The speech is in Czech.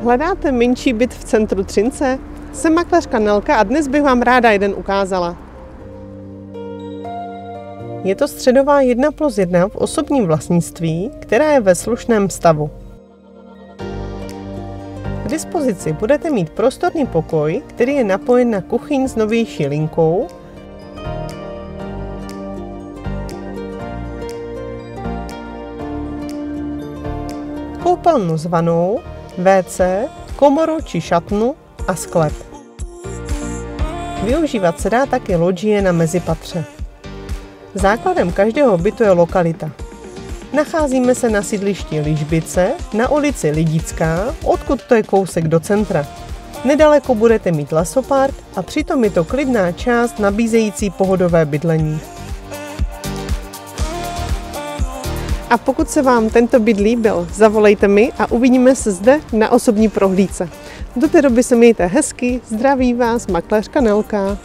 Hledáte menší byt v centru Třince? Jsem makléřka Nelka a dnes bych vám ráda jeden ukázala. Je to středová 1+1 v osobním vlastnictví, která je ve slušném stavu. K dispozici budete mít prostorný pokoj, který je napojen na kuchyň s novější linkou, koupelnu s vanou, WC, komoru či šatnu a sklep. Využívat se dá také lodžie na mezipatře. Základem každého bytu je lokalita. Nacházíme se na sídlišti Ližbice na ulici Lidická, odkud to je kousek do centra. Nedaleko budete mít lesopark a přitom je to klidná část nabízející pohodové bydlení. A pokud se vám tento byt líbil, zavolejte mi a uvidíme se zde na osobní prohlídce. Do té doby se mějte hezky, zdraví vás makléřka Nelka.